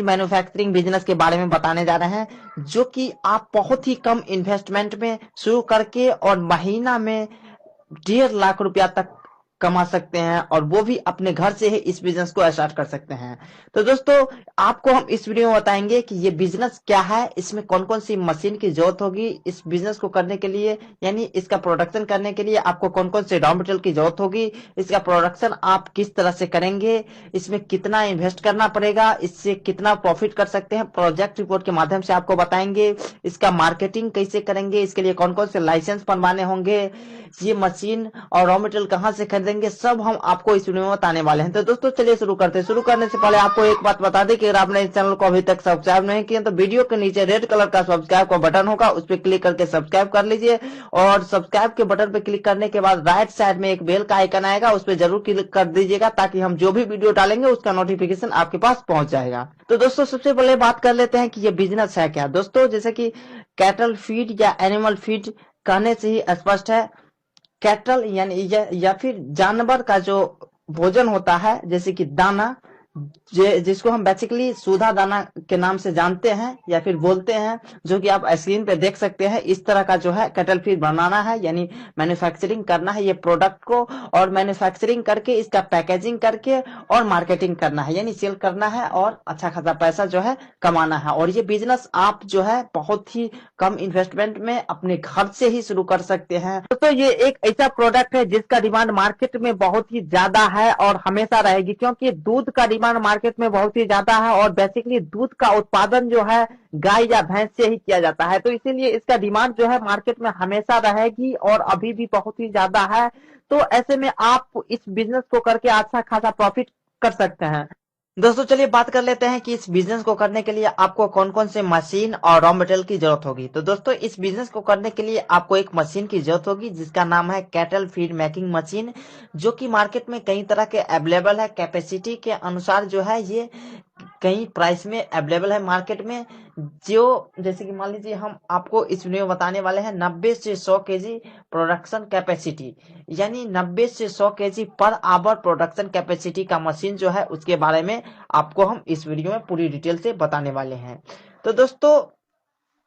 Manufacturing business के बारे में बताने जा रहे हैं, जो कि आप बहुत ही कम इन्वेस्टमेंट में शुरू करके और महीना में 1.5 लाख रुपया तक कमा सकते हैं, और वो भी अपने घर से ही इस बिजनेस को स्टार्ट कर सकते हैं। तो दोस्तों, आपको हम इस वीडियो में बताएंगे कि ये बिजनेस क्या है, इसमें कौन कौन सी मशीन की जरूरत होगी इस बिजनेस को करने के लिए, यानी इसका प्रोडक्शन करने के लिए आपको कौन कौन से रॉ मटेरियल की जरूरत होगी, इसका प्रोडक्शन आप किस तरह से करेंगे, इसमें कितना इन्वेस्ट करना पड़ेगा, इससे कितना प्रॉफिट कर सकते हैं, प्रोजेक्ट रिपोर्ट के माध्यम से आपको बताएंगे। इसका मार्केटिंग कैसे करेंगे, इसके लिए कौन कौन से लाइसेंस बनवाने होंगे, ये मशीन और रॉ मटेरियल कहां से खरीदेंगे, सब हम आपको इस वीडियो में बताने वाले हैं। तो दोस्तों चलिए शुरू करते हैं। शुरू करने से पहले आपको एक बात बता दें कि अगर आपने इस चैनल को अभी तक सब्सक्राइब नहीं किया तो वीडियो के नीचे रेड कलर का सब्सक्राइब का बटन होगा, उस पर क्लिक करके सब्सक्राइब कर लीजिए, और सब्सक्राइब के बटन पर क्लिक करने के बाद राइट साइड में एक बेल का आइकन आएगा, उस पर जरूर क्लिक कर दीजिएगा, ताकि हम जो भी वीडियो डालेंगे उसका नोटिफिकेशन आपके पास पहुंच जाएगा। तो दोस्तों सबसे पहले बात कर लेते हैं कि ये बिजनेस है क्या। दोस्तों जैसे कि कैटल फीड या एनिमल फीड कहने से ही स्पष्ट है, कैटल यानी या फिर जानवर का जो भोजन होता है, जैसे कि दाना, जिसको हम बेसिकली सूधा दाना के नाम से जानते हैं या फिर बोलते हैं, जो कि आप स्क्रीन पे देख सकते हैं। इस तरह का जो है कैटल फीड बनाना है, यानी मैन्युफैक्चरिंग करना है ये प्रोडक्ट को, और मैन्युफैक्चरिंग करके इसका पैकेजिंग करके और मार्केटिंग करना है, यानी सेल करना है और अच्छा खासा पैसा जो है कमाना है। और ये बिजनेस आप जो है बहुत ही कम इन्वेस्टमेंट में अपने घर से ही शुरू कर सकते हैं। तो ये एक ऐसा प्रोडक्ट है जिसका डिमांड मार्केट में बहुत ही ज्यादा है और हमेशा रहेगी, क्योंकि दूध का डिमांड मार्केट में बहुत ही ज्यादा है, और बेसिकली दूध का उत्पादन जो है गाय या भैंस से ही किया जाता है। तो इसीलिए इसका डिमांड जो है मार्केट में हमेशा रहेगी और अभी भी बहुत ही ज्यादा है। तो ऐसे में आप इस बिजनेस को करके अच्छा खासा प्रॉफिट कर सकते हैं। दोस्तों चलिए बात कर लेते हैं कि इस बिजनेस को करने के लिए आपको कौन कौन से मशीन और रॉ मटेरियल की जरूरत होगी। तो दोस्तों इस बिजनेस को करने के लिए आपको एक मशीन की जरूरत होगी, जिसका नाम है कैटल फीड मेकिंग मशीन, जो कि मार्केट में कई तरह के अवेलेबल है। कैपेसिटी के अनुसार जो है ये कई प्राइस में अवेलेबल है मार्केट में। जो जैसे कि मान लीजिए हम आपको इस वीडियो में बताने वाले हैं 90 से 100 केजी प्रोडक्शन कैपेसिटी, यानी 90 से 100 KG per hour production capacity का मशीन जो है, उसके बारे में आपको हम इस वीडियो में पूरी डिटेल से बताने वाले हैं। तो दोस्तों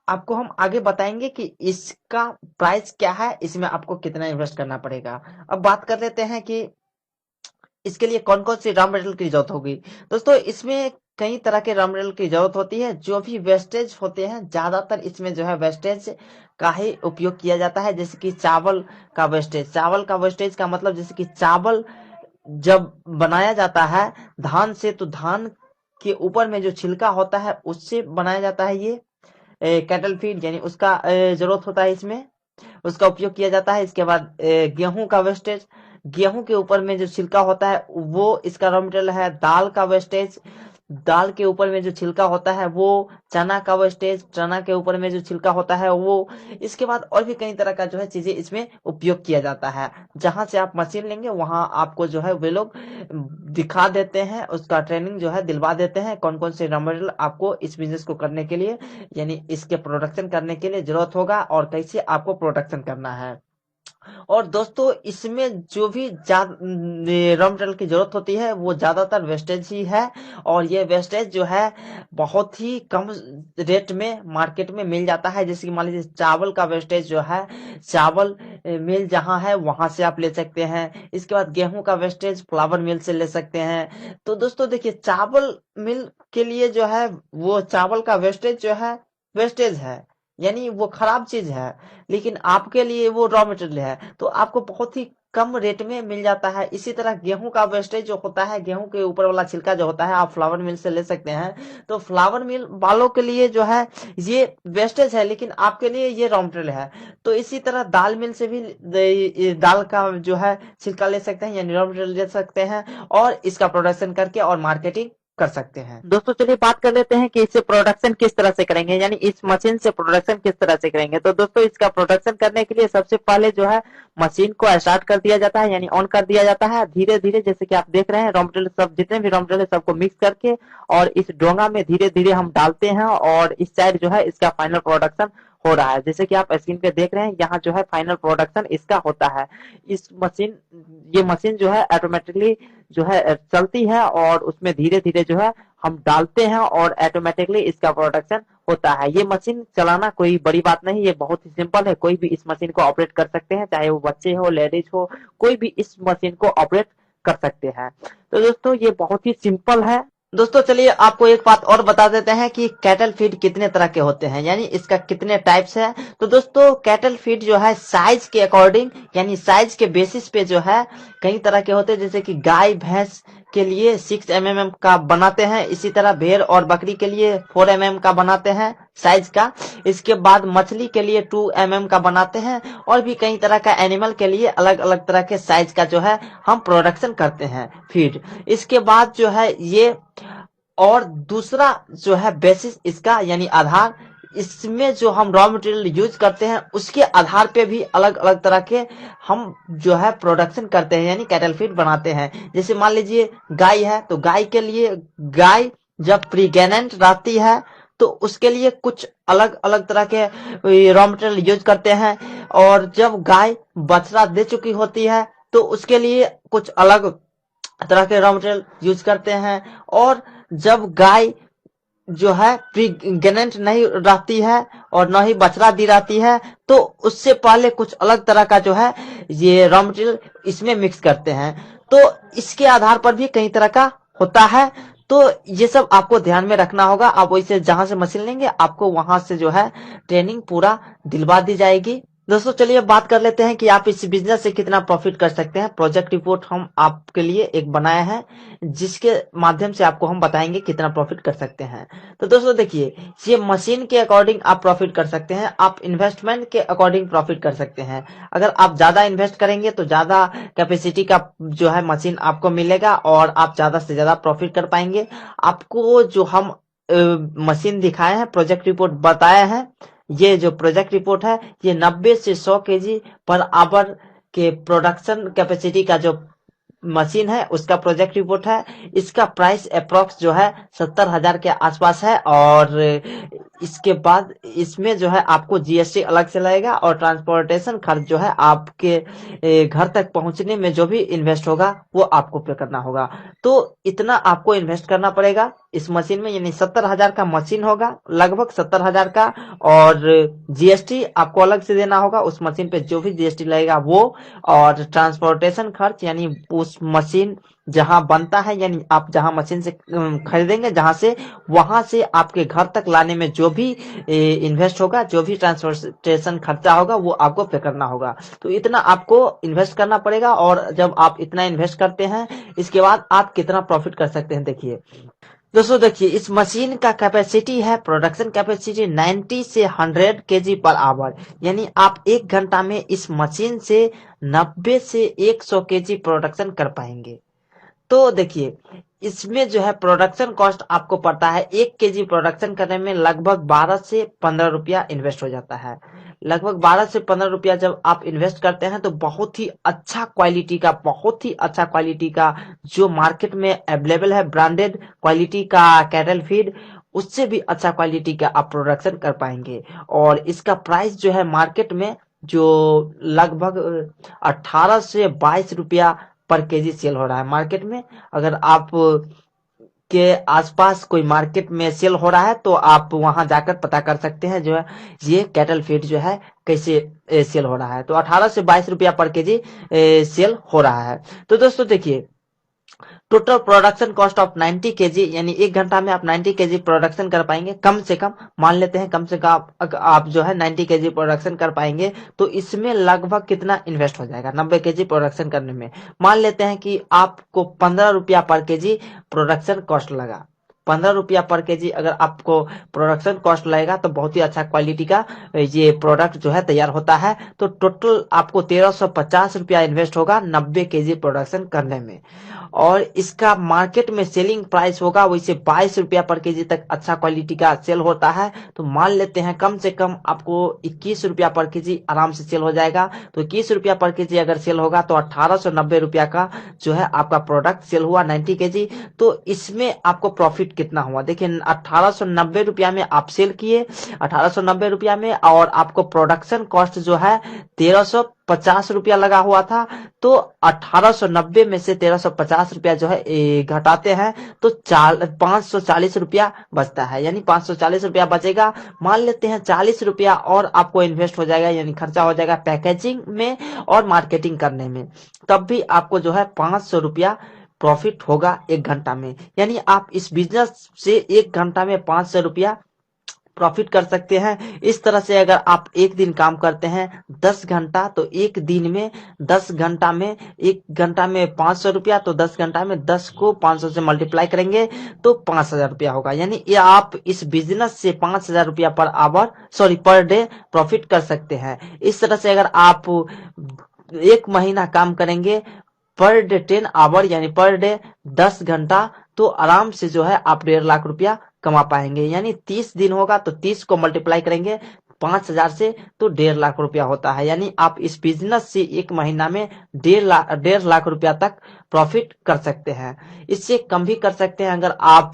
आपको हम आगे बताएंगे कि इसका प्राइस क्या है, इसमें आपको कितना इन्वेस्ट करना पड़ेगा। अब बात कर लेते हैं कि इसके लिए कौन कौन सी रॉ मटेरियल की जरूरत होगी। दोस्तों इसमें कई तरह के रॉ मटेरियल की जरूरत होती है। जो भी वेस्टेज होते हैं, ज्यादातर इसमें जो है वेस्टेज का ही उपयोग किया जाता है। जैसे कि चावल का वेस्टेज, चावल का वेस्टेज का मतलब जैसे कि चावल जब बनाया जाता है धान से, तो धान के ऊपर में जो छिलका होता है उससे बनाया जाता है ये कैटल फीड, यानी उसका जरूरत होता है, इसमें उसका उपयोग किया जाता है। इसके बाद गेहूं का वेस्टेज, गेहूं के ऊपर में जो छिलका होता है वो इसका रॉ मटेरियल है। दाल का वेस्टेज, दाल के ऊपर में जो छिलका होता है वो। चना का वेस्टेज, चना के ऊपर में जो छिलका होता है वो। इसके बाद और भी कई तरह का जो है चीजें इसमें उपयोग किया जाता है। जहां से आप मशीन लेंगे वहां आपको जो है वे लोग दिखा देते हैं, उसका ट्रेनिंग जो है दिलवा देते हैं, कौन कौन से रॉ मटेरियल आपको इस बिजनेस को करने के लिए, यानी इसके प्रोडक्शन करने के लिए जरूरत होगा, और कैसे आपको प्रोडक्शन करना है। और दोस्तों इसमें जो भी रॉ मटेरियल की जरूरत होती है वो ज्यादातर वेस्टेज ही है, और ये वेस्टेज जो है बहुत ही कम रेट में मार्केट में मिल जाता है। जैसे कि मान लीजिए चावल का वेस्टेज जो है, चावल मिल जहां है वहां से आप ले सकते हैं। इसके बाद गेहूं का वेस्टेज फ्लावर मिल से ले सकते हैं। तो दोस्तों देखिए, चावल मिल के लिए जो है वो चावल का वेस्टेज जो है वेस्टेज है, यानी वो खराब चीज है, लेकिन आपके लिए वो रॉ मटेरियल है, तो आपको बहुत ही कम रेट में मिल जाता है। इसी तरह गेहूं का वेस्टेज जो होता है, गेहूं के ऊपर वाला छिलका जो होता है, आप फ्लावर मिल से ले सकते हैं। तो फ्लावर मिल वालों के लिए जो है ये वेस्टेज है, लेकिन आपके लिए ये रॉ मटेरियल है। तो इसी तरह दाल मिल से भी दाल का जो है छिलका ले सकते हैं, यानी रॉ मटेरियल ले सकते हैं, और इसका प्रोडक्शन करके और मार्केटिंग कर सकते हैं। दोस्तों चलिए बात कर लेते हैं कि इससे प्रोडक्शन किस तरह से करेंगे, यानी इस मशीन से प्रोडक्शन किस तरह से करेंगे। तो दोस्तों इसका प्रोडक्शन करने के लिए सबसे पहले जो है मशीन को स्टार्ट कर दिया जाता है, यानी ऑन कर दिया जाता है। धीरे धीरे जैसे कि आप देख रहे हैं, रॉ मटेरियल सब जितने भी रॉ मटेरियल सबको मिक्स करके और इस डोंगा में धीरे धीरे हम डालते हैं, और इस साइड जो है इसका फाइनल प्रोडक्शन हो रहा है। जैसे कि आप स्क्रीन पे देख रहे हैं, यहाँ जो है फाइनल प्रोडक्शन इसका होता है। इस मशीन ये मशीन जो है ऑटोमेटिकली जो है चलती है, और उसमें धीरे धीरे जो है हम डालते हैं और ऑटोमेटिकली इसका प्रोडक्शन होता है। ये मशीन चलाना कोई बड़ी बात नहीं, ये बहुत ही सिंपल है। कोई भी इस मशीन को ऑपरेट कर सकते हैं, चाहे वो बच्चे हो, लेडीज हो, कोई भी इस मशीन को ऑपरेट कर सकते हैं। तो दोस्तों ये बहुत ही सिंपल है। दोस्तों चलिए आपको एक बात और बता देते हैं कि कैटल फीड कितने तरह के होते हैं, यानी इसका कितने टाइप्स है। तो दोस्तों कैटल फीड जो है साइज के अकॉर्डिंग, यानी साइज के बेसिस पे जो है कई तरह के होते हैं। जैसे कि गाय भैंस के लिए 6 mm का बनाते हैं, इसी तरह भेड़ और बकरी के लिए 4 mm का बनाते हैं साइज का। इसके बाद मछली के लिए 2 mm का बनाते हैं, और भी कई तरह का एनिमल के लिए अलग अलग तरह के साइज का जो है हम प्रोडक्शन करते हैं फीड। इसके बाद जो है ये, और दूसरा जो है बेसिस इसका यानी आधार, इसमें जो हम रॉ मटेरियल यूज करते हैं उसके आधार पे भी अलग अलग तरह के हम जो है प्रोडक्शन करते हैं, यानी कैटल फीड बनाते हैं। जैसे मान लीजिए गाय है, तो गाय के लिए, गाय जब प्रेग्नेंट रहती है तो उसके लिए कुछ अलग अलग तरह के रॉ मटेरियल यूज करते हैं, और जब गाय बछड़ा दे चुकी होती है तो उसके लिए कुछ अलग तरह के रॉ मटेरियल यूज करते हैं। और जब गाय जो है प्रेग्नेंट नहीं रहती है और न ही बछड़ा दी रहती है, तो उससे पहले कुछ अलग तरह का जो है ये रॉ मटेरियल इसमें मिक्स करते हैं। तो इसके आधार पर भी कई तरह का होता है। तो ये सब आपको ध्यान में रखना होगा। आप वैसे जहां से मशीन लेंगे आपको वहां से जो है ट्रेनिंग पूरा दिलवा दी जाएगी। दोस्तों चलिए बात कर लेते हैं कि आप इस बिजनेस से कितना प्रॉफिट कर सकते हैं। प्रोजेक्ट रिपोर्ट हम आपके लिए एक बनाया है, जिसके माध्यम से आपको हम बताएंगे कितना प्रॉफिट कर सकते हैं। तो दोस्तों देखिए, ये मशीन के अकॉर्डिंग आप प्रॉफिट कर सकते हैं, आप इन्वेस्टमेंट के अकॉर्डिंग प्रॉफिट कर सकते हैं। अगर आप ज्यादा इन्वेस्ट करेंगे तो ज्यादा कैपेसिटी का जो है मशीन आपको मिलेगा और आप ज्यादा से ज्यादा प्रॉफिट कर पाएंगे। आपको जो हम मशीन दिखाए हैं, प्रोजेक्ट रिपोर्ट बताया है, ये जो प्रोजेक्ट रिपोर्ट है ये 90 से 100 केजी पर आवर के प्रोडक्शन कैपेसिटी का जो मशीन है उसका प्रोजेक्ट रिपोर्ट है। इसका प्राइस अप्रोक्स जो है 70,000 के आसपास है, और इसके बाद इसमें जो है आपको जीएसटी अलग से लगेगा, और ट्रांसपोर्टेशन खर्च जो है आपके घर तक पहुंचने में जो भी इन्वेस्ट होगा वो आपको पे करना होगा। तो इतना आपको इन्वेस्ट करना पड़ेगा इस मशीन में, यानी 70,000 का मशीन होगा, लगभग 70,000 का, और जीएसटी आपको अलग से देना होगा उस मशीन पे जो भी जीएसटी लगेगा वो, और ट्रांसपोर्टेशन खर्च यानी उस मशीन जहां बनता है, यानी आप जहां मशीन से खरीदेंगे जहां से, वहां से आपके घर तक लाने में जो भी इन्वेस्ट होगा, जो भी ट्रांसपोर्टेशन खर्चा होगा वो आपको पे करना होगा। तो इतना आपको इन्वेस्ट करना पड़ेगा। और जब आप इतना इन्वेस्ट करते हैं इसके बाद आप कितना प्रॉफिट कर सकते हैं, देखिए दोस्तों देखिए, इस मशीन का कैपेसिटी है, प्रोडक्शन कैपेसिटी 90 से 100 केजी पर आवर, यानी आप एक घंटा में इस मशीन से 90 से 100 केजी प्रोडक्शन कर पाएंगे। तो देखिए इसमें जो है प्रोडक्शन कॉस्ट आपको पड़ता है, 1 केजी प्रोडक्शन करने में लगभग 12 से 15 रुपया इन्वेस्ट हो जाता है। लगभग 12 से 15 रुपया जब आप इन्वेस्ट करते हैं तो बहुत ही अच्छा क्वालिटी का, बहुत ही अच्छा क्वालिटी का जो मार्केट में अवेलेबल है ब्रांडेड क्वालिटी का कैटल फीड, उससे भी अच्छा क्वालिटी का आप प्रोडक्शन कर पाएंगे। और इसका प्राइस जो है मार्केट में जो लगभग 18 से 22 रुपया पर केजी सेल हो रहा है मार्केट में। अगर आप के आसपास कोई मार्केट में सेल हो रहा है तो आप वहां जाकर पता कर सकते हैं जो है ये कैटल फीड जो है कैसे सेल हो रहा है। तो 18 से 22 रुपया पर केजी सेल हो रहा है। तो दोस्तों देखिए, total production cost of 90 KG, यानी एक घंटा में आप 90 केजी प्रोडक्शन कर पाएंगे कम से कम। मान लेते हैं कम से कम आप जो है 90 केजी प्रोडक्शन कर पाएंगे, तो इसमें लगभग कितना इन्वेस्ट हो जाएगा 90 केजी प्रोडक्शन करने में। मान लेते हैं कि आपको 15 रुपया पर केजी प्रोडक्शन कॉस्ट लगा। 15 रुपया पर केजी अगर आपको प्रोडक्शन कॉस्ट लगेगा तो बहुत ही अच्छा क्वालिटी का ये प्रोडक्ट जो है तैयार होता है। तो टोटल आपको 1350 रुपया इन्वेस्ट होगा 90 केजी प्रोडक्शन करने में, और इसका मार्केट में सेलिंग प्राइस होगा वैसे 22 रुपया पर केजी तक अच्छा क्वालिटी का सेल होता है। तो मान लेते हैं कम से कम आपको 21 रुपया पर केजी आराम से सेल हो जाएगा। तो 21 रुपया पर केजी अगर सेल होगा तो 1890 रुपया का जो है आपका प्रोडक्ट सेल हुआ 90 केजी। तो इसमें आपको प्रॉफिट कितना हुआ देखिए, 1890 रुपया में आप सेल किए 1890 रुपया में, और आपको प्रोडक्शन कॉस्ट जो है ₹1350 लगा हुआ था, तो 1890 में से ₹1350 जो है घटाते हैं तो ₹540 बचता है, यानी ₹540 बचेगा। मान लेते हैं ₹40 और आपको इन्वेस्ट हो जाएगा, यानी खर्चा हो जाएगा पैकेजिंग में और मार्केटिंग करने में, तब भी आपको जो है ₹500 प्रॉफिट होगा 1 घंटा में। यानी आप इस बिजनेस से 1 घंटा में ₹500 प्रॉफिट कर सकते हैं। इस तरह से अगर आप एक दिन काम करते हैं 10 घंटा, तो एक दिन में 10 घंटा में 1 घंटा में ₹500, तो 10 घंटा में 10 को 500 से मल्टीप्लाई करेंगे तो ₹5000 होगा। यानी ये आप इस बिजनेस से ₹5000 पर डे प्रॉफिट कर सकते हैं। इस तरह से अगर आप 1 महीना काम करेंगे पर डे 10 आवर, यानी पर डे 10 घंटा, तो आराम से जो है आप ₹1.5 लाख कमा पाएंगे। यानी 30 दिन होगा तो 30 को मल्टीप्लाई करेंगे 5000 से, तो ₹1.5 लाख होता है। यानी आप इस बिजनेस से 1 महीना में ₹1.5 लाख तक प्रॉफिट कर सकते हैं। इससे कम भी कर सकते हैं, अगर आप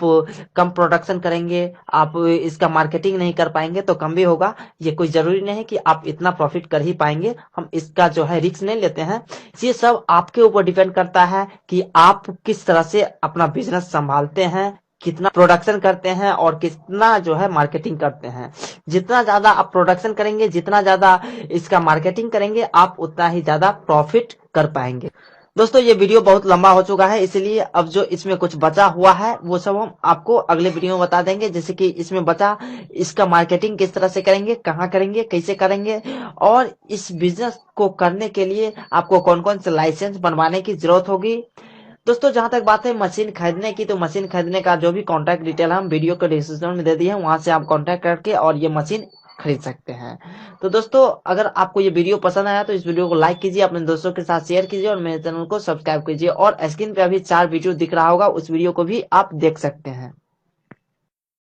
कम प्रोडक्शन करेंगे, आप इसका मार्केटिंग नहीं कर पाएंगे तो कम भी होगा। ये कोई जरूरी नहीं है कि आप इतना प्रॉफिट कर ही पाएंगे, हम इसका जो है रिस्क नहीं लेते हैं। ये सब आपके ऊपर डिपेंड करता है कि आप किस तरह से अपना बिजनेस संभालते हैं, कितना प्रोडक्शन करते हैं और कितना जो है मार्केटिंग करते हैं। जितना ज्यादा आप प्रोडक्शन करेंगे, जितना ज्यादा इसका मार्केटिंग करेंगे, आप उतना ही ज्यादा प्रॉफिट कर पाएंगे। दोस्तों ये वीडियो बहुत लंबा हो चुका है, इसलिए अब जो इसमें कुछ बचा हुआ है वो सब हम आपको अगले वीडियो में बता देंगे। जैसे कि इसमें बचा, इसका मार्केटिंग किस तरह से करेंगे, कहाँ करेंगे, कैसे करेंगे, और इस बिजनेस को करने के लिए आपको कौन कौन से लाइसेंस बनवाने की जरूरत होगी। दोस्तों जहां तक बात है मशीन खरीदने की, तो मशीन खरीदने का जो भी कॉन्टैक्ट डिटेल हम वीडियो के डिस्क्रिप्शन में दे दिए हैं, वहां से आप कॉन्टैक्ट करके और ये मशीन खरीद सकते हैं। तो दोस्तों अगर आपको ये वीडियो पसंद आया तो इस वीडियो को लाइक कीजिए, अपने दोस्तों के साथ शेयर कीजिए और मेरे चैनल को सब्सक्राइब कीजिए। और स्क्रीन पे अभी 4 वीडियो दिख रहा होगा, उस वीडियो को भी आप देख सकते हैं।